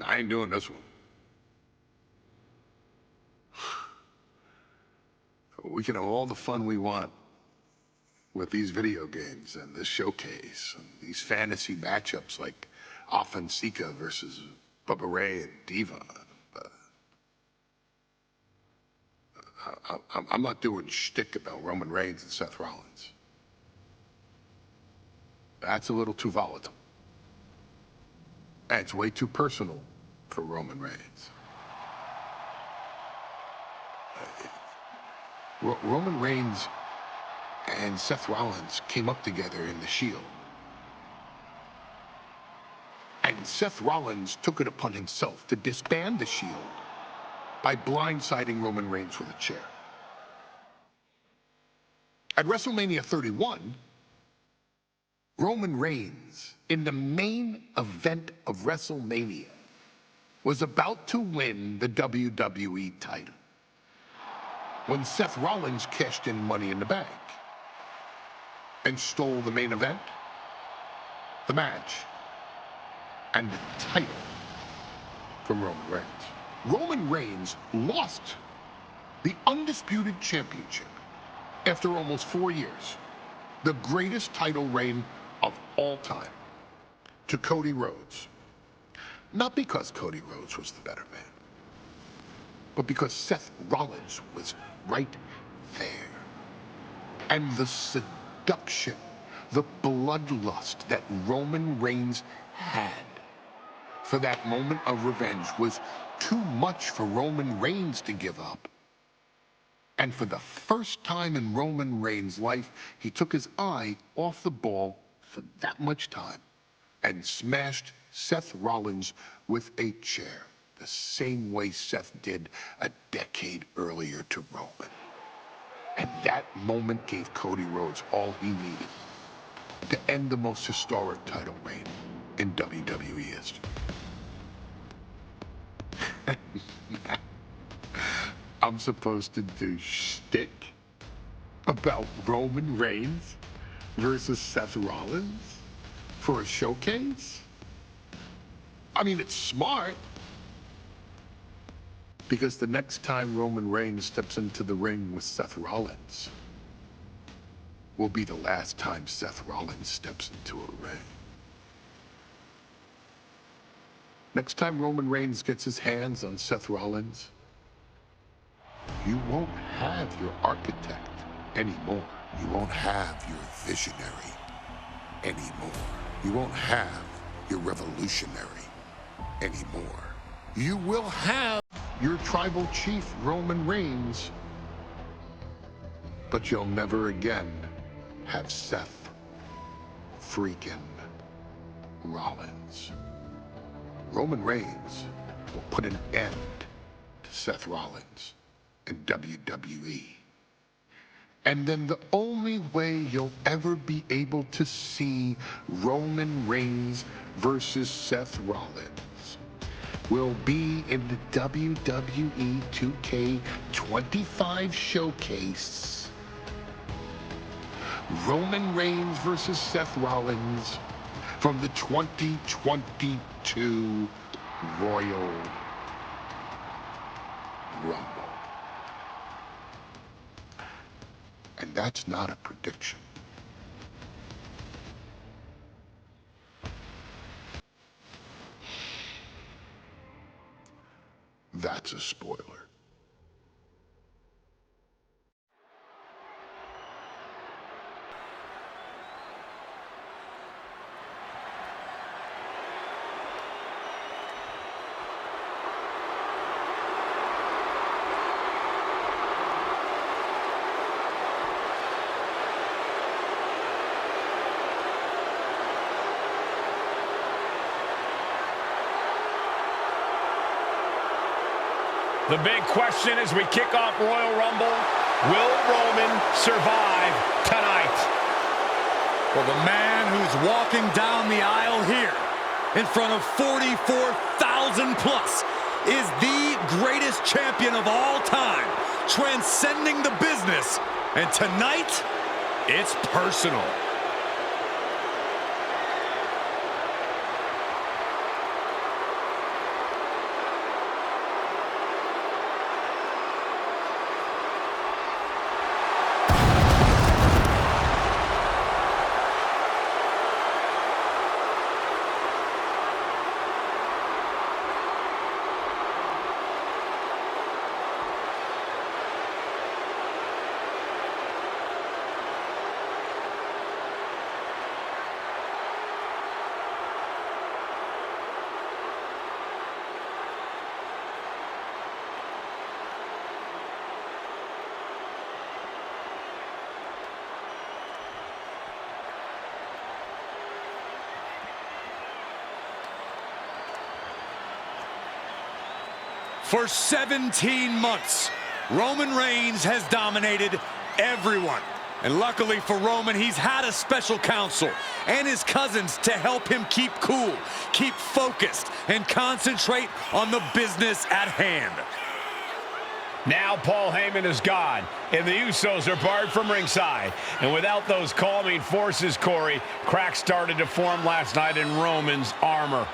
I ain't doing this one. We can have all the fun we want with these video games and this showcase and these fantasy matchups like Offensica versus Bubba Ray and Diva. I'm not doing shtick about Roman Reigns and Seth Rollins. That's a little too volatile. And it's way too personal for Roman Reigns. Roman Reigns and Seth Rollins came up together in the Shield. And Seth Rollins took it upon himself to disband the Shield by blindsiding Roman Reigns with a chair. At WrestleMania 31, Roman Reigns, in the main event of WrestleMania, was about to win the WWE title when Seth Rollins cashed in Money in the Bank and stole the main event, the match, and the title from Roman Reigns. Roman Reigns lost the undisputed championship after almost 4 years, the greatest title reign of all time, to Cody Rhodes. Not because Cody Rhodes was the better man, but because Seth Rollins was right there. And the seduction, the bloodlust that Roman Reigns had for that moment of revenge was too much for Roman Reigns to give up. And for the first time in Roman Reigns' life, he took his eye off the ball for that much time and smashed Seth Rollins with a chair, the same way Seth did a decade earlier to Roman. And that moment gave Cody Rhodes all he needed to end the most historic title reign in WWE history. I'm supposed to do shtick about Roman Reigns versus Seth Rollins for a showcase? I mean, it's smart, because the next time Roman Reigns steps into the ring with Seth Rollins will be the last time Seth Rollins steps into a ring. Next time Roman Reigns gets his hands on Seth Rollins, you won't have your architect anymore. You won't have your visionary anymore. You won't have your revolutionary anymore. You will have your tribal chief, Roman Reigns, but you'll never again have Seth freaking Rollins. Roman Reigns will put an end to Seth Rollins in WWE. And then the only way you'll ever be able to see Roman Reigns versus Seth Rollins will be in the WWE 2K25 showcase. Roman Reigns versus Seth Rollins from the 2022 Royal Rumble. And that's not a prediction. That's a spoiler. The big question as we kick off Royal Rumble, will Roman survive tonight? Well, the man who's walking down the aisle here in front of 44,000 plus is the greatest champion of all time, transcending the business. And tonight, it's personal. For 17 months, Roman Reigns has dominated everyone. And luckily for Roman, he's had a special counsel and his cousins to help him keep cool, keep focused, and concentrate on the business at hand. Now Paul Heyman is gone, and the Usos are barred from ringside. And without those calming forces, Corey, cracks started to form last night in Roman's armor.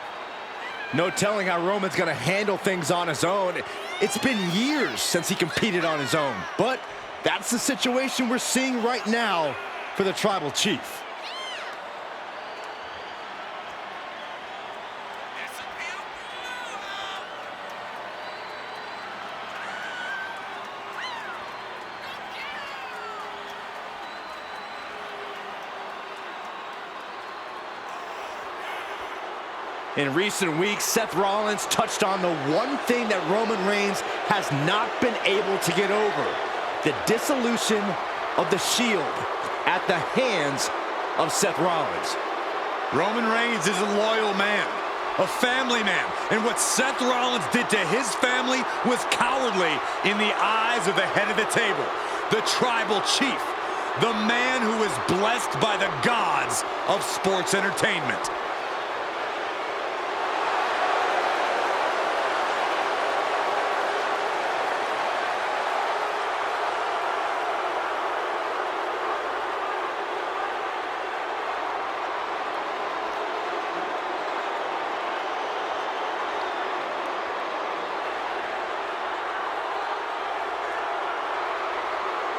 No telling how Roman's going to handle things on his own. It's been years since he competed on his own, but that's the situation we're seeing right now for the Tribal Chief. In recent weeks, Seth Rollins touched on the one thing that Roman Reigns has not been able to get over: the dissolution of the Shield at the hands of Seth Rollins. Roman Reigns is a loyal man, a family man, and what Seth Rollins did to his family was cowardly in the eyes of the head of the table, the Tribal Chief, the man who is blessed by the gods of sports entertainment.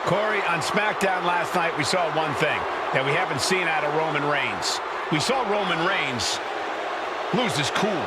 Corey, on SmackDown last night, we saw one thing that we haven't seen out of Roman Reigns. We saw Roman Reigns lose his cool.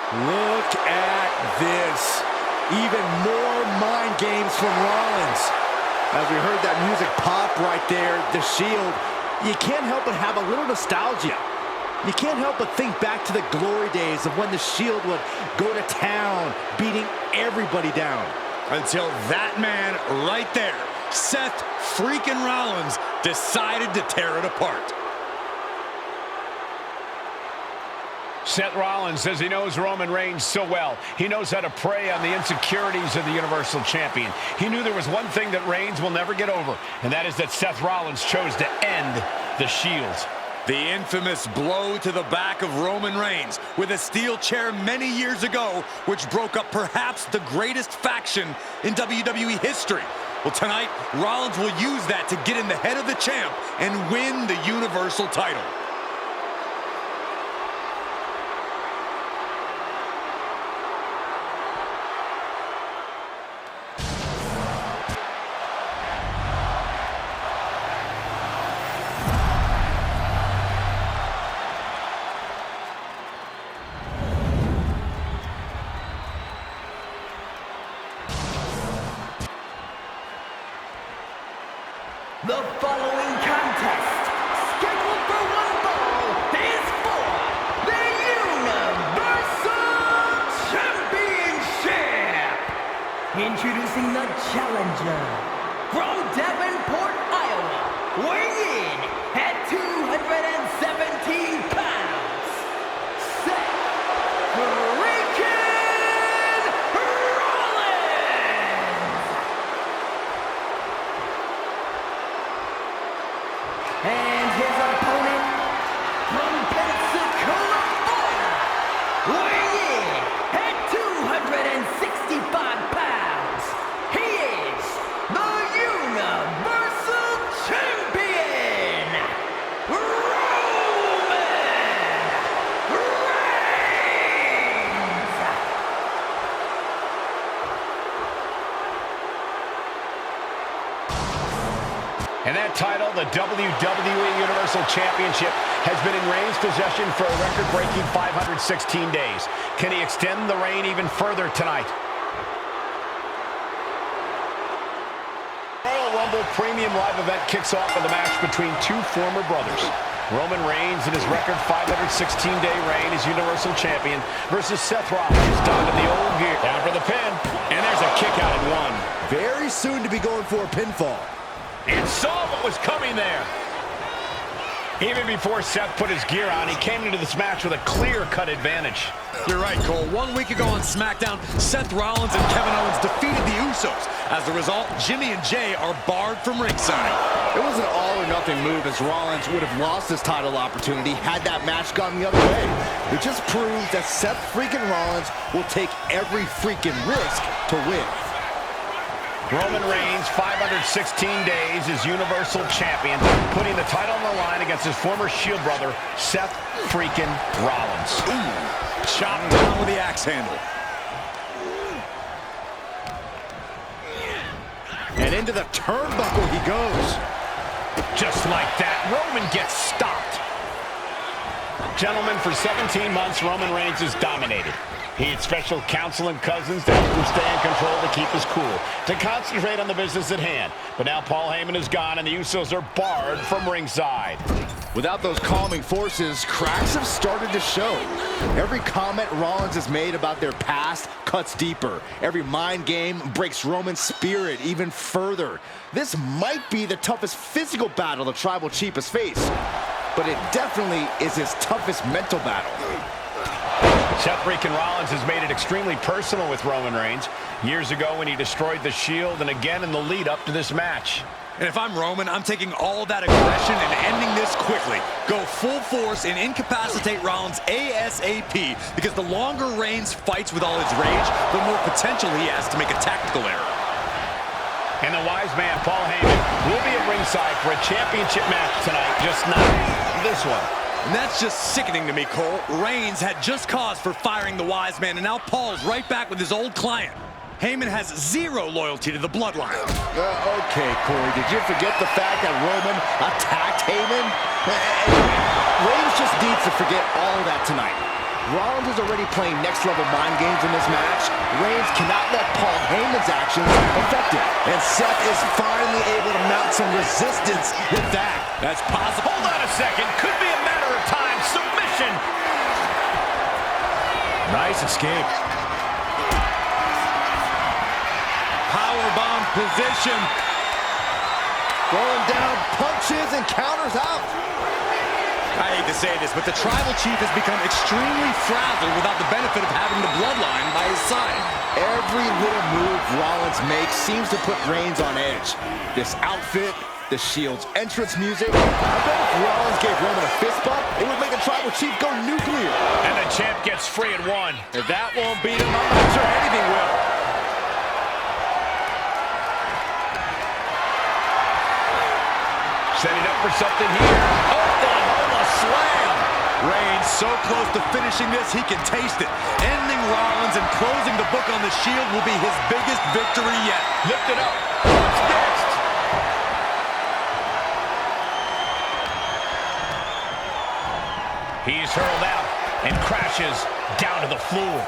Look at this. Even more mind games from Rollins. As we heard that music pop right there, the Shield, you can't help but have a little nostalgia. You can't help but think back to the glory days of when the Shield would go to town, beating everybody down. Until that man right there, Seth freaking Rollins, decided to tear it apart. Seth Rollins says he knows Roman Reigns so well. He knows how to prey on the insecurities of the Universal Champion. He knew there was one thing that Reigns will never get over, and that is that Seth Rollins chose to end the Shield. The infamous blow to the back of Roman Reigns with a steel chair many years ago, which broke up perhaps the greatest faction in WWE history. Well, tonight, Rollins will use that to get in the head of the champ and win the Universal title. The following contest, scheduled for one fall, is for the Universal Championship. Introducing the challenger from Davenport, Iowa, weighing in at 217 pounds, Seth freaking Rollins. And his opponent And that title, the WWE Universal Championship, has been in Reigns' possession for a record-breaking 516 days. Can he extend the reign even further tonight? Royal Rumble Premium Live event kicks off with a match between two former brothers. Roman Reigns in his record 516-day reign as Universal Champion versus Seth Rollins, donned in the old gear. Down for the pin, and there's a kick out at one. Very soon to be going for a pinfall. And saw what was coming there. Even before Seth put his gear on, he came into this match with a clear-cut advantage. You're right, Cole. 1 week ago on SmackDown, Seth Rollins and Kevin Owens defeated the Usos. As a result, Jimmy and Jay are barred from ringside. It was an all-or-nothing move, as Rollins would have lost his title opportunity had that match gone the other way. It just proves that Seth freaking Rollins will take every freaking risk to win. Roman Reigns, 516 days as Universal Champion, putting the title on the line against his former Shield brother, Seth freaking Rollins. Ooh, chopped down with the axe handle. And into the turnbuckle he goes. Just like that, Roman gets stopped. Gentlemen, for 17 months, Roman Reigns has dominated. He had special counsel and cousins to help him stay in control, to keep his cool, to concentrate on the business at hand. But now Paul Heyman is gone, and the Usos are barred from ringside. Without those calming forces, cracks have started to show. Every comment Rollins has made about their past cuts deeper. Every mind game breaks Roman's spirit even further. This might be the toughest physical battle the Tribal Chief has faced, but it definitely is his toughest mental battle. Seth freaking Rollins has made it extremely personal with Roman Reigns. Years ago when he destroyed the Shield, and again in the lead up to this match. And if I'm Roman, I'm taking all that aggression and ending this quickly. Go full force and incapacitate Rollins ASAP, because the longer Reigns fights with all his rage, the more potential he has to make a tactical error. And the wise man, Paul Heyman, will be at ringside for a championship match tonight, just not this one. And that's just sickening to me, Cole. Reigns had just cause for firing the wise man, and now Paul's right back with his old client. Heyman has zero loyalty to the bloodline. Okay, Corey, did you forget the fact that Roman attacked Heyman? Reigns just needs to forget all of that tonight. Rollins is already playing next-level mind games in this match. Reigns cannot let Paul Heyman's actions affect him. And Seth is finally able to mount some resistance with that. That's possible. Hold on a second. Could be a matter of time. Submission. Nice escape. Powerbomb position. Throwing down punches and counters out. I hate to say this, but the Tribal Chief has become extremely frazzled without the benefit of having the bloodline by his side. Every little move Rollins makes seems to put Reigns on edge. This outfit, the Shield's entrance music. I bet if Rollins gave Roman a fist bump, it would make the Tribal Chief go nuclear. And the champ gets free at one. If that won't beat him, I'm not sure anything will. Setting up for something here. Oklahoma slam. Reigns so close to finishing this, he can taste it. Ending Rollins and closing the book on the Shield will be his biggest victory yet. Lift it up. What's next? He's hurled out and crashes down to the floor.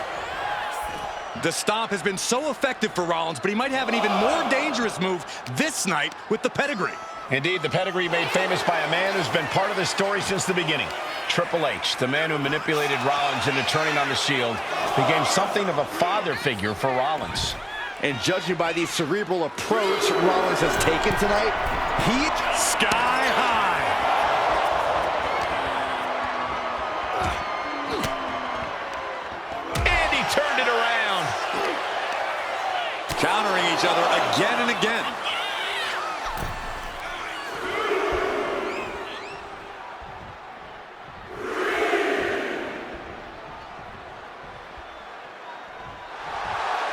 The stomp has been so effective for Rollins, but he might have an even more dangerous move this night with the pedigree. Indeed, the pedigree made famous by a man who's been part of the story since the beginning. Triple H, the man who manipulated Rollins into turning on the Shield, became something of a father figure for Rollins. And judging by the cerebral approach Rollins has taken tonight, heat Sky high. And he turned it around. Countering each other again and again.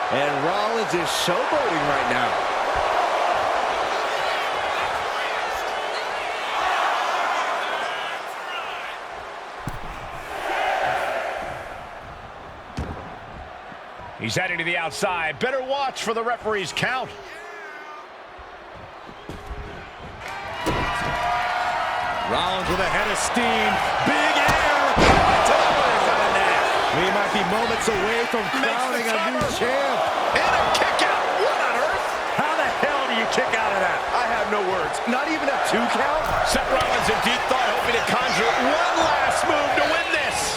And Rollins is showboating right now. He's heading to the outside. Better watch for the referee's count. Rollins with a head of steam. Big air. We might be moments away from crowning a new champ. And a kick out. What on earth? How the hell do you kick out of that? I have no words. Not even a 2 count? Seth Rollins in deep thought, hoping to conjure one last move to win this.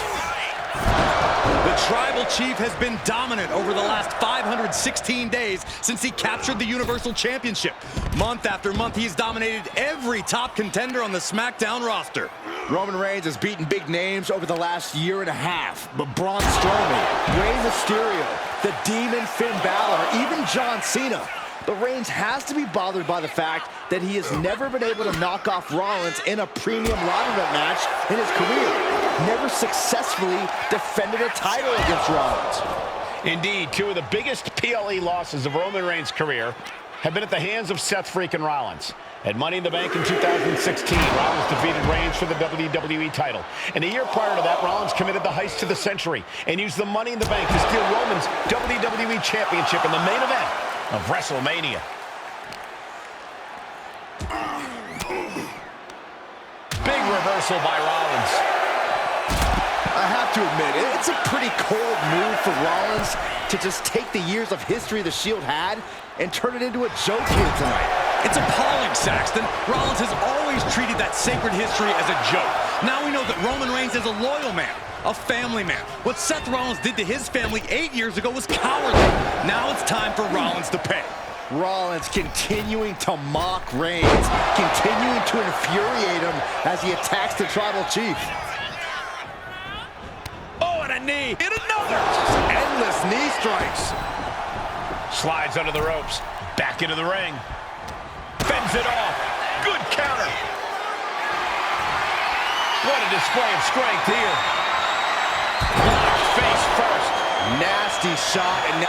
The Tribal Chief has been dominant over the last 516 days since he captured the Universal Championship. Month after month, he's dominated every top contender on the SmackDown roster. Roman Reigns has beaten big names over the last year and a half, but Braun Strowman, Rey Mysterio, the Demon Finn Balor, even John Cena. But Reigns has to be bothered by the fact that he has never been able to knock off Rollins in a premium live event match in his career. Never successfully defended a title against Rollins. Indeed, two of the biggest PLE losses of Roman Reigns' career have been at the hands of Seth freaking Rollins. At Money in the Bank in 2016, Rollins defeated Reigns for the WWE title. And a year prior to that, Rollins committed the heist to the century and used the Money in the Bank to steal Roman's WWE Championship in the main event of WrestleMania. Big reversal by Rollins. I have to admit, it's a pretty cold move for Rollins to just take the years of history the Shield had and turn it into a joke here tonight. It's appalling, Saxton. Rollins has always treated that sacred history as a joke. Now we know that Roman Reigns is a loyal man, a family man. What Seth Rollins did to his family 8 years ago was cowardly. Now it's time for Rollins to pay. Rollins continuing to mock Reigns, continuing to infuriate him as he attacks the Tribal Chief. Oh, and a knee, and another! Endless knee strikes. Slides under the ropes, back into the ring. Fends it off. Good counter. What a display of strength here. Face first. Nasty shot. And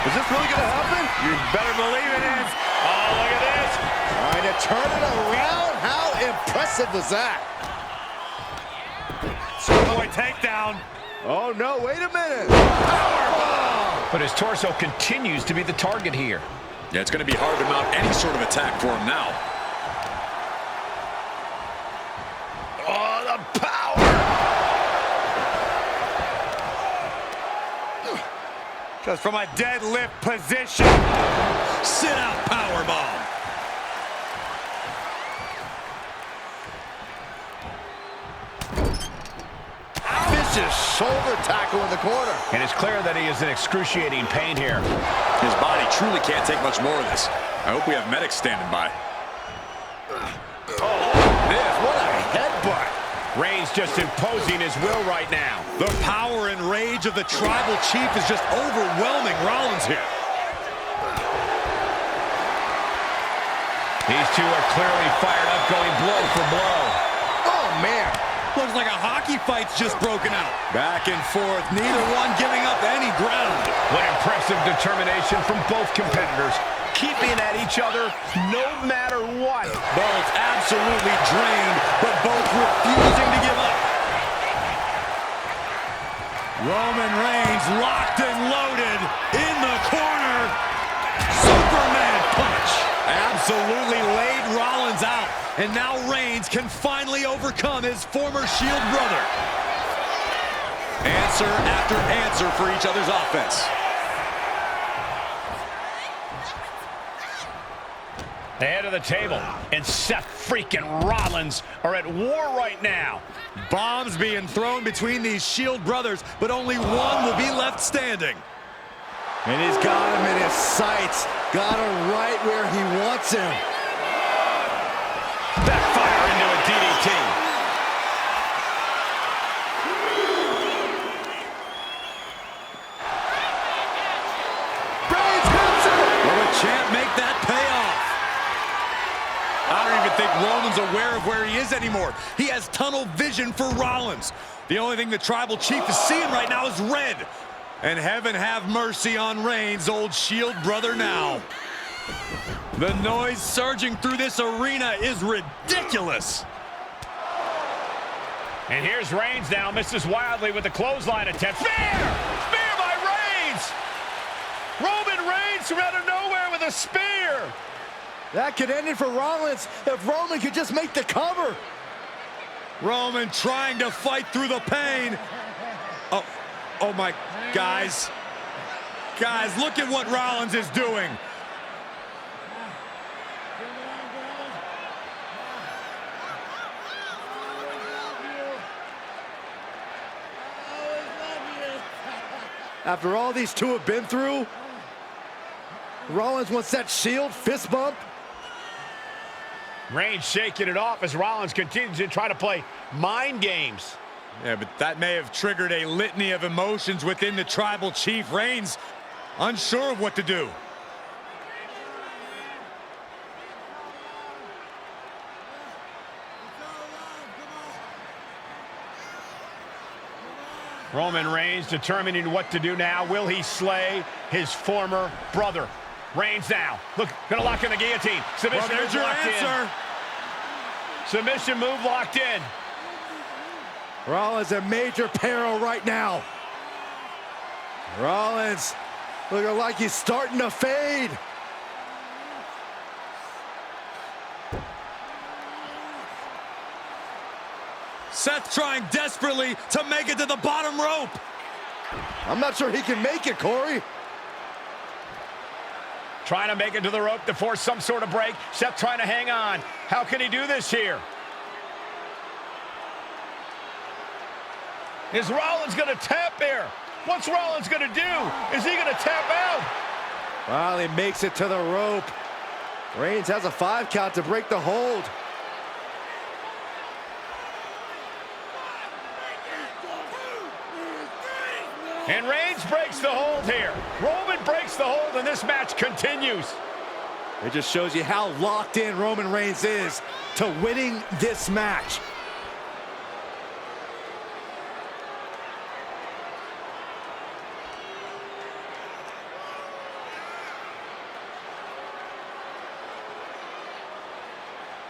is this really going to happen? You better believe it is. Oh, look at this. Trying to turn it around. How impressive was that? Boy, takedown. Oh, no, wait a minute. Powerbomb. But his torso continues to be the target here. Yeah, it's going to be hard to mount any sort of attack for him now. Oh, the power. Just from a deadlift position. Sit out powerbomb. Vicious shoulder tackle in the corner. And it's clear that he is in excruciating pain here. His body truly can't take much more of this. I hope we have medics standing by. What a headbutt. Reigns just imposing his will right now. The power and rage of the Tribal Chief is just overwhelming Rollins here. These two are clearly fired up, going blow for blow. Oh, man. Looks like a hockey fight's just broken out. Back and forth, neither one giving up any ground. What impressive determination from both competitors, keeping at each other no matter what. Both absolutely drained, but both refusing to give up. Roman Reigns locked and loaded in the corner. Superman punch. Absolutely laid Rollins out. And now Reigns can finally overcome his former Shield brother. Answer after answer for each other's offense. The head of the table and Seth freaking Rollins are at war right now. Bombs being thrown between these Shield brothers, but only one will be left standing. And he's got him in his sights. Got him right where he wants him. Backfire into a DDT. Reigns hits him. Will the champ make that pay off? I don't even think Roman's aware of where he is anymore. He has tunnel vision for Rollins. The only thing the Tribal Chief is seeing right now is red. And heaven have mercy on Reigns' old Shield brother now. The noise surging through this arena is ridiculous. And here's Reigns now, misses wildly with the clothesline attempt. Spear! Spear by Reigns! Roman Reigns from out of nowhere with a spear! That could end it for Rollins if Roman could just make the cover. Roman trying to fight through the pain. Oh my, guys. Guys, look at what Rollins is doing. After all these two have been through, Rollins wants that Shield fist bump. Reigns shaking it off as Rollins continues to try to play mind games. Yeah, but that may have triggered a litany of emotions within the Tribal Chief. Reigns unsure of what to do. Roman Reigns determining what to do now. Will he slay his former brother? Reigns now. Look, gonna lock in the guillotine. Submission Well, there's your answer. Submission move locked in. Rollins in major peril right now. Rollins looking like he's starting to fade. Seth trying desperately to make it to the bottom rope. I'm not sure he can make it, Corey. Trying to make it to the rope to force some sort of break. Seth trying to hang on. How can he do this here? Is Rollins going to tap here? What's Rollins going to do? Is he going to tap out? Well, he makes it to the rope. Reigns has a 5 count to break the hold. And Reigns breaks the hold here. Roman breaks the hold, and this match continues. It just shows you how locked in Roman Reigns is to winning this match.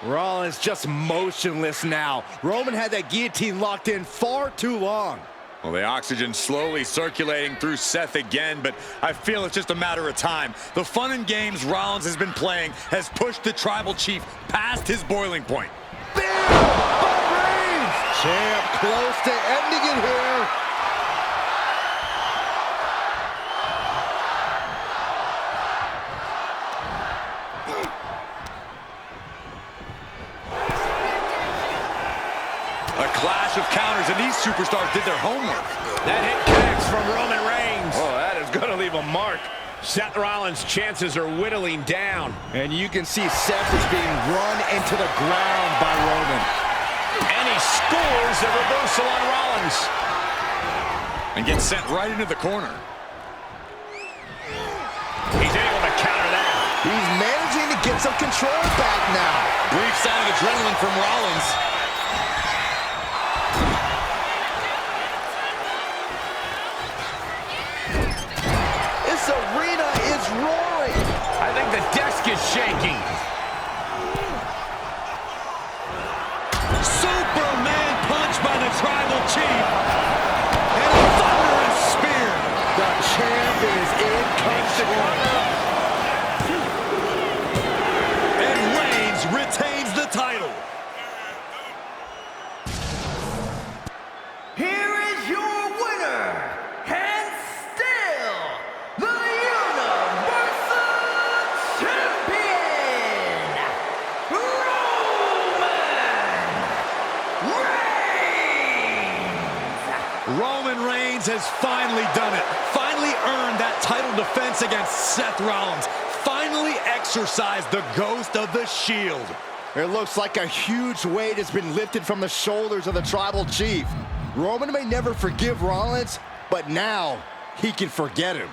Rollins just motionless now. Roman had that guillotine locked in far too long. Well, the oxygen slowly circulating through Seth again, but I feel it's just a matter of time. The fun and games Rollins has been playing has pushed the Tribal Chief past his boiling point. Bam! By Reigns! Champ close to ending it here. A clash of counters, and these superstars did their homework. That hit connects from Roman Reigns. Oh, that is going to leave a mark. Seth Rollins' chances are whittling down. And you can see Seth is being run into the ground by Roman. And he scores a reversal on Rollins. And gets sent right into the corner. He's able to counter that. He's managing to get some control back now. Brief sign of adrenaline from Rollins. This arena is roaring. I think the desk is shaking. Superman punch by the Tribal Chief. And a thunderous spear. The champ is in control. And Reigns retains the title. Here is your winner, and still the Universal Champion, Roman Reigns has finally done it. Finally earned that title defense against Seth Rollins. Finally exercised the ghost of the Shield. It looks like a huge weight has been lifted from the shoulders of the Tribal Chief. Roman may never forgive Rollins, but now he can forget him.